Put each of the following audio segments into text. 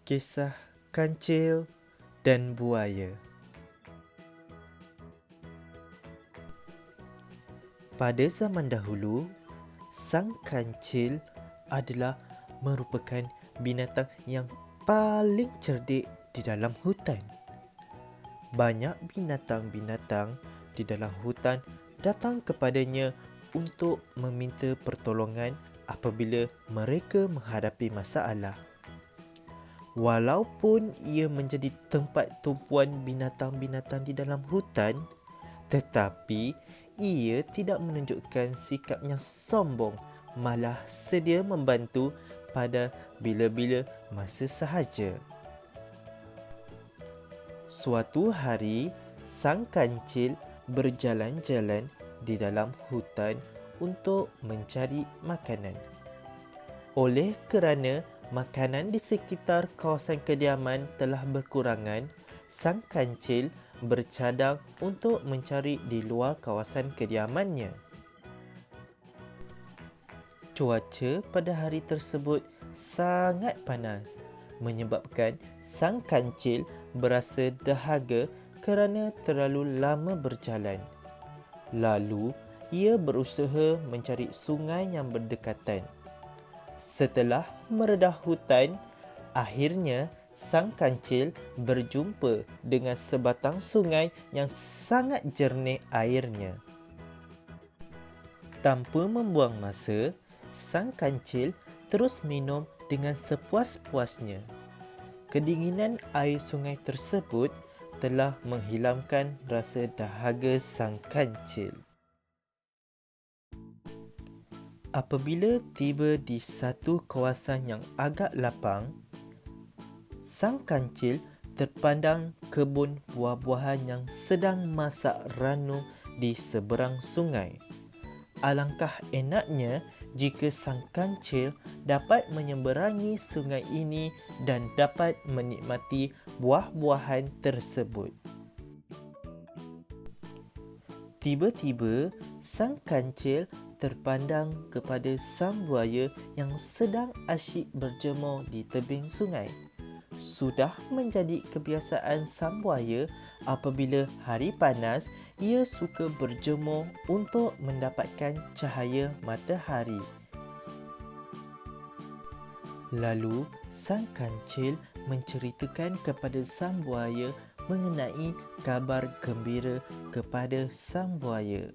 Kisah Kancil dan Buaya. Pada zaman dahulu, sang kancil adalah merupakan binatang yang paling cerdik di dalam hutan. Banyak binatang-binatang di dalam hutan datang kepadanya untuk meminta pertolongan apabila mereka menghadapi masalah. Walaupun ia menjadi tempat tumpuan binatang-binatang di dalam hutan, tetapi ia tidak menunjukkan sikap yang sombong, malah sedia membantu pada bila-bila masa sahaja. Suatu hari, sang kancil berjalan-jalan di dalam hutan untuk mencari makanan. Oleh kerana makanan di sekitar kawasan kediaman telah berkurangan, sang kancil bercadang untuk mencari di luar kawasan kediamannya. Cuaca pada hari tersebut sangat panas, menyebabkan sang kancil berasa dahaga kerana terlalu lama berjalan. Lalu, ia berusaha mencari sungai yang berdekatan. Setelah meredah hutan, akhirnya sang kancil berjumpa dengan sebatang sungai yang sangat jernih airnya. Tanpa membuang masa, sang kancil terus minum dengan sepuas-puasnya. Kedinginan air sungai tersebut telah menghilangkan rasa dahaga sang kancil. Apabila tiba di satu kawasan yang agak lapang, sang kancil terpandang kebun buah-buahan yang sedang masak ranu di seberang sungai. Alangkah enaknya jika sang kancil dapat menyeberangi sungai ini dan dapat menikmati buah-buahan tersebut. Tiba-tiba, sang kancil terpandang kepada sang buaya yang sedang asyik berjemur di tebing sungai. Sudah menjadi kebiasaan sang buaya apabila hari panas, ia suka berjemur untuk mendapatkan cahaya matahari. Lalu, sang kancil menceritakan kepada sang buaya mengenai kabar gembira kepada sang buaya.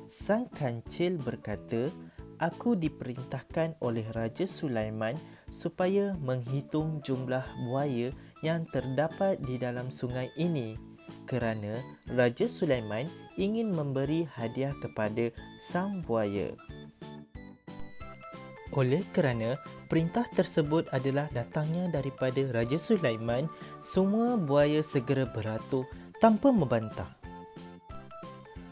Sang kancil berkata, "Aku diperintahkan oleh Raja Sulaiman supaya menghitung jumlah buaya yang terdapat di dalam sungai ini kerana Raja Sulaiman ingin memberi hadiah kepada sang buaya." Oleh kerana perintah tersebut adalah datangnya daripada Raja Sulaiman, semua buaya segera beratur tanpa membantah.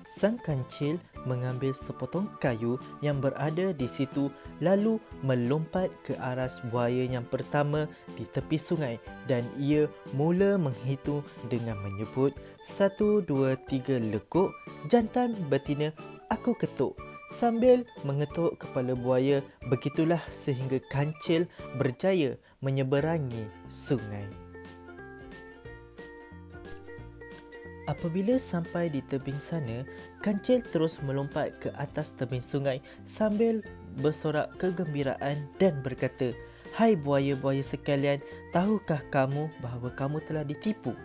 Sang kancil mengambil sepotong kayu yang berada di situ lalu melompat ke aras buaya yang pertama di tepi sungai dan ia mula menghitung dengan menyebut 1, 2, 3 lekuk, jantan betina aku ketuk. Sambil mengetuk kepala buaya, begitulah sehingga kancil berjaya menyeberangi sungai. Apabila sampai di tebing sana, kancil terus melompat ke atas tebing sungai sambil bersorak kegembiraan dan berkata, "Hai buaya-buaya sekalian, tahukah kamu bahawa kamu telah ditipu?"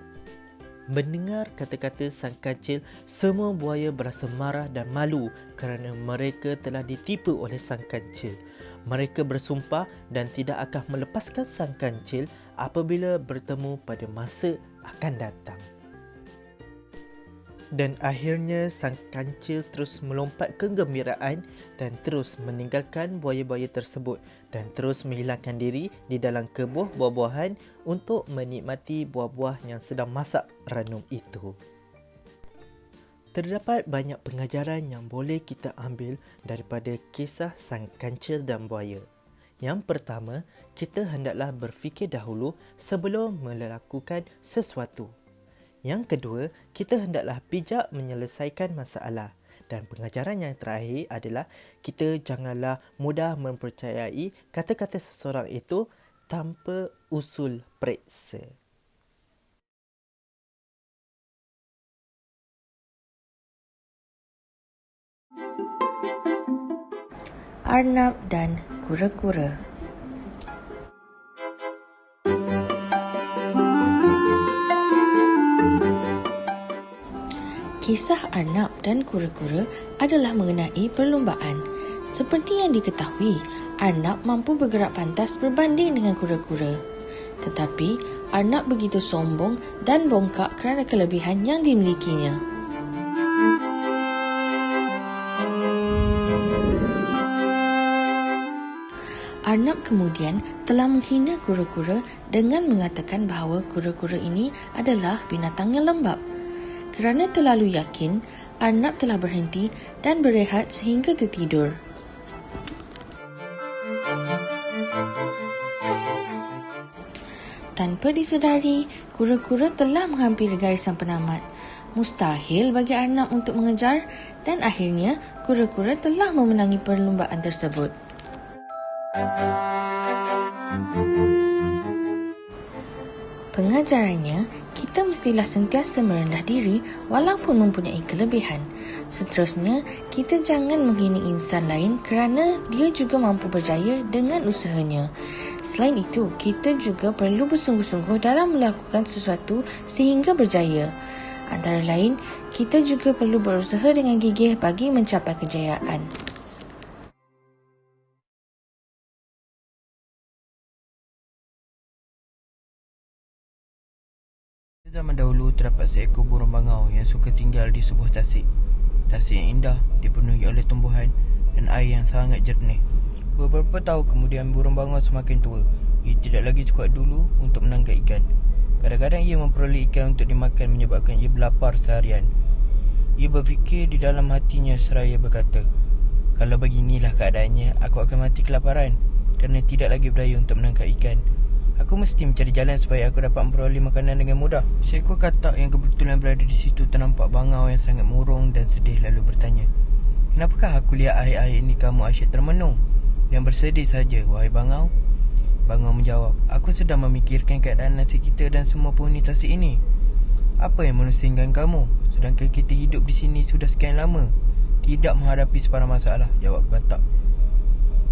Mendengar kata-kata sang kancil, semua buaya berasa marah dan malu kerana mereka telah ditipu oleh sang kancil. Mereka bersumpah dan tidak akan melepaskan sang kancil apabila bertemu pada masa akan datang. Dan akhirnya sang kancil terus melompat kegembiraan dan terus meninggalkan buaya-buaya tersebut dan terus menghilangkan diri di dalam kebun buah-buahan untuk menikmati buah-buah yang sedang masak ranum itu. Terdapat banyak pengajaran yang boleh kita ambil daripada kisah sang kancil dan buaya. Yang pertama, kita hendaklah berfikir dahulu sebelum melakukan sesuatu. Yang kedua, kita hendaklah bijak menyelesaikan masalah. Dan pengajaran yang terakhir adalah kita janganlah mudah mempercayai kata-kata seseorang itu tanpa usul periksa. Arnab dan kura-kura. Kisah Arnab dan kura-kura adalah mengenai perlumbaan. Seperti yang diketahui, Arnab mampu bergerak pantas berbanding dengan kura-kura. Tetapi, Arnab begitu sombong dan bongkak kerana kelebihan yang dimilikinya. Arnab kemudian telah menghina kura-kura dengan mengatakan bahawa kura-kura ini adalah binatang yang lembap. Kerana terlalu yakin, Arnab telah berhenti dan berehat sehingga tertidur. Tanpa disedari, kura-kura telah menghampiri garisan penamat. Mustahil bagi Arnab untuk mengejar dan akhirnya kura-kura telah memenangi perlumbaan tersebut. Pengajarannya, kita mestilah sentiasa merendah diri walaupun mempunyai kelebihan. Seterusnya, kita jangan menghina insan lain kerana dia juga mampu berjaya dengan usahanya. Selain itu, kita juga perlu bersungguh-sungguh dalam melakukan sesuatu sehingga berjaya. Antara lain, kita juga perlu berusaha dengan gigih bagi mencapai kejayaan. Zaman dahulu terdapat seekor burung bangau yang suka tinggal di sebuah tasik. Tasik yang indah, dipenuhi oleh tumbuhan dan air yang sangat jernih. Beberapa tahun kemudian burung bangau semakin tua. Ia tidak lagi sekuat dulu untuk menangkap ikan. Kadang-kadang ia memperoleh ikan untuk dimakan menyebabkan ia berlapar seharian. Ia berfikir di dalam hatinya seraya berkata, "Kalau beginilah keadaannya, aku akan mati kelaparan kerana tidak lagi berdaya untuk menangkap ikan. Aku mesti mencari jalan supaya aku dapat memperoleh makanan dengan mudah." Seekor katak yang kebetulan berada di situ ternampak bangau yang sangat murung dan sedih lalu bertanya, "Kenapakah aku lihat air-air ini kamu asyik termenung dan bersedih saja, wahai bangau?" Bangau menjawab, "Aku sedang memikirkan keadaan nasib kita dan semua penghuni tasik ini. Apa yang menusingkan kamu? Sedangkan kita hidup di sini sudah sekian lama, tidak menghadapi sebarang masalah," jawab katak.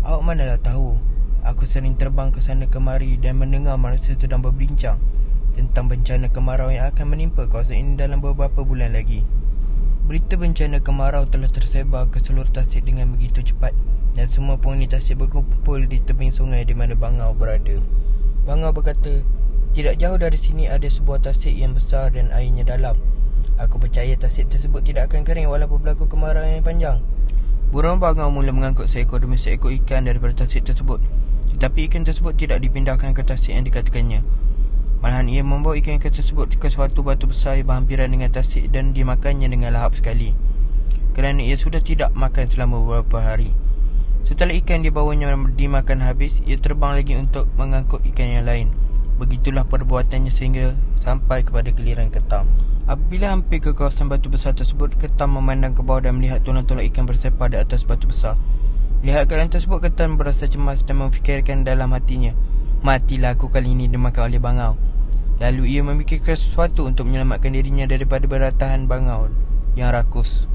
"Awak manalah tahu, aku sering terbang ke sana kemari dan mendengar manusia sedang berbincang tentang bencana kemarau yang akan menimpa kawasan ini dalam beberapa bulan lagi. Berita bencana kemarau telah tersebar ke seluruh tasik dengan begitu cepat dan semua penghuni tasik berkumpul di tebing sungai di mana bangau berada." Bangau berkata, "Tidak jauh dari sini ada sebuah tasik yang besar dan airnya dalam. Aku percaya tasik tersebut tidak akan kering walaupun berlaku kemarau yang panjang." Burung bangau mula mengangkut seekor demi seekor ikan daripada tasik tersebut. Tetapi ikan tersebut tidak dipindahkan ke tasik yang dikatakannya. Malahan ia membawa ikan-ikan tersebut ke suatu batu besar yang berhampiran dengan tasik dan dimakannya dengan lahap sekali, kerana ia sudah tidak makan selama beberapa hari. Setelah ikan dibawanya dimakan habis, ia terbang lagi untuk mengangkut ikan yang lain. Begitulah perbuatannya sehingga sampai kepada giliran ketam. Apabila hampir ke kawasan batu besar tersebut, ketam memandang ke bawah dan melihat tulang-tulang ikan bersepah di atas batu besar. Lihat keadaan tersebut, ketam berasa cemas dan memfikirkan dalam hatinya, "Matilah aku kali ini dimakan oleh bangau." Lalu ia memikirkan sesuatu untuk menyelamatkan dirinya daripada beratahan bangau yang rakus.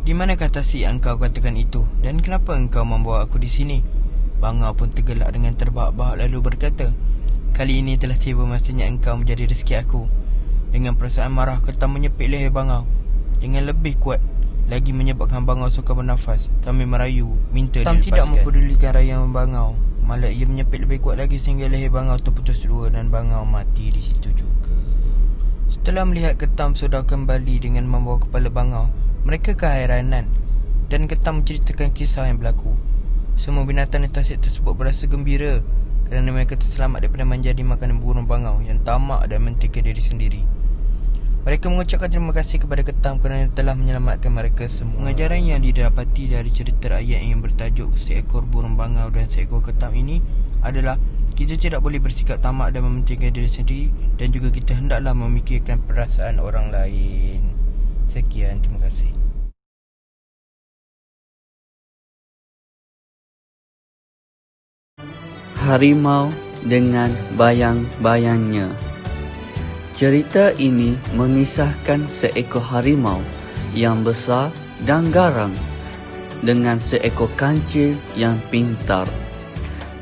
"Di manakah tasik yang engkau katakan itu? Dan kenapa engkau membawa aku di sini?" Bangau pun tergelak dengan terbahak-bahak lalu berkata, "Kali ini telah tiba masanya engkau menjadi rezeki aku." Dengan perasaan marah, ketam menyepit leher bangau dengan lebih kuat lagi menyebabkan bangau sukar bernafas sambil merayu minta dilepaskan. Ketam tidak mempedulikan rayuan bangau, malah ia menyepit lebih kuat lagi sehingga leher bangau terputus dua dan bangau mati di situ juga. Setelah melihat ketam sudah kembali dengan membawa kepala bangau, mereka keheranan dan ketam menceritakan kisah yang berlaku. Semua binatang di tasik tersebut berasa gembira kerana mereka terselamat daripada menjadi makanan burung bangau yang tamak dan mentika diri sendiri. Mereka mengucapkan terima kasih kepada ketam kerana telah menyelamatkan mereka semua. Pengajaran yang didapati dari cerita rakyat yang bertajuk Seekor Burung Bangau dan Seekor Ketam ini adalah kita tidak boleh bersikap tamak dan mementingkan diri sendiri, dan juga kita hendaklah memikirkan perasaan orang lain. Sekian, terima kasih. Harimau dengan bayang-bayangnya. Cerita ini mengisahkan seekor harimau yang besar dan garang dengan seekor kancil yang pintar.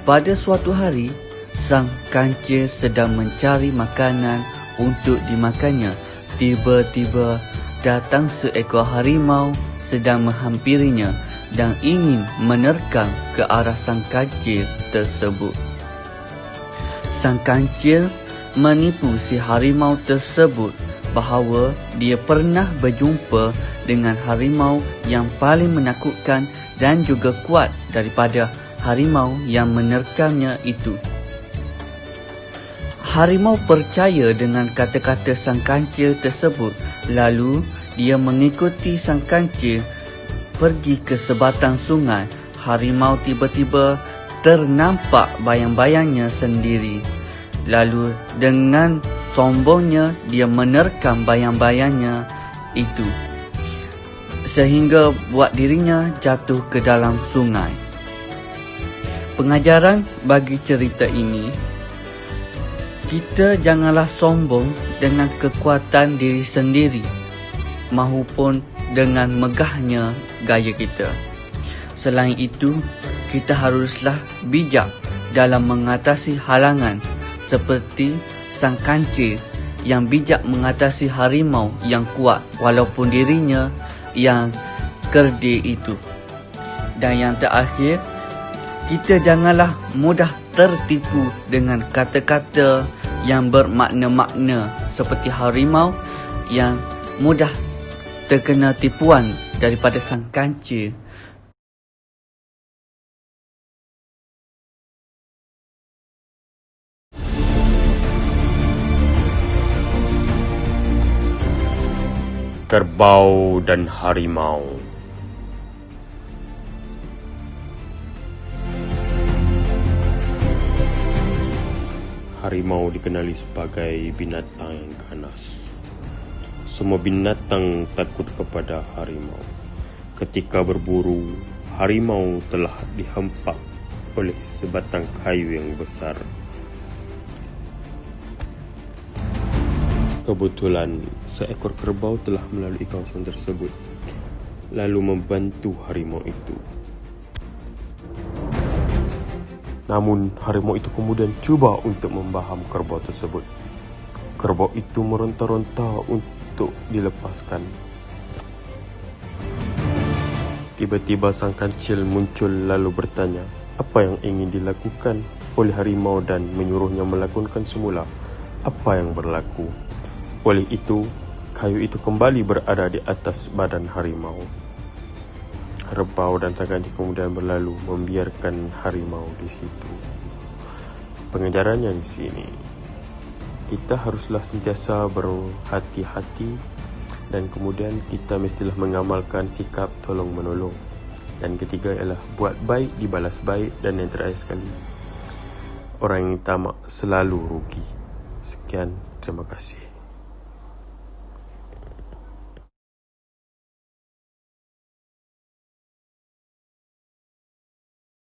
Pada suatu hari, sang kancil sedang mencari makanan untuk dimakannya. Tiba-tiba datang seekor harimau sedang menghampirinya dan ingin menerkam ke arah sang kancil tersebut. Sang kancil menipu si harimau tersebut bahawa dia pernah berjumpa dengan harimau yang paling menakutkan dan juga kuat daripada harimau yang menerkamnya itu. Harimau percaya dengan kata-kata sang kancil tersebut. Lalu dia mengikuti sang kancil pergi ke sebatang sungai. Harimau tiba-tiba ternampak bayang-bayangnya sendiri. Lalu dengan sombongnya dia menerkam bayang-bayangnya itu sehingga buat dirinya jatuh ke dalam sungai. Pengajaran bagi cerita ini, kita janganlah sombong dengan kekuatan diri sendiri mahupun dengan megahnya gaya kita. Selain itu, kita haruslah bijak dalam mengatasi halangan seperti sang kancil yang bijak mengatasi harimau yang kuat walaupun dirinya yang kerdil itu. Dan yang terakhir, kita janganlah mudah tertipu dengan kata-kata yang bermakna-makna seperti harimau yang mudah terkena tipuan daripada sang kancil. Kerbau dan Harimau. Harimau dikenali sebagai binatang yang ganas. Semua binatang takut kepada harimau. Ketika berburu, harimau telah dihempak oleh sebatang kayu yang besar. Kebetulan, seekor kerbau telah melalui kawasan tersebut, lalu membantu harimau itu. Namun, harimau itu kemudian cuba untuk membaham kerbau tersebut. Kerbau itu meronta-ronta untuk dilepaskan. Tiba-tiba sang kancil muncul lalu bertanya apa yang ingin dilakukan oleh harimau dan menyuruhnya melakukan semula apa yang berlaku. Oleh itu, kayu itu kembali berada di atas badan harimau. Kerbau dan sang kancil kemudian berlalu membiarkan harimau di situ. Pengajarannya di sini, kita haruslah sentiasa berhati-hati dan kemudian kita mestilah mengamalkan sikap tolong-menolong. Dan ketiga ialah buat baik dibalas baik, dan yang terakhir sekali, orang yang tamak selalu rugi. Sekian, terima kasih.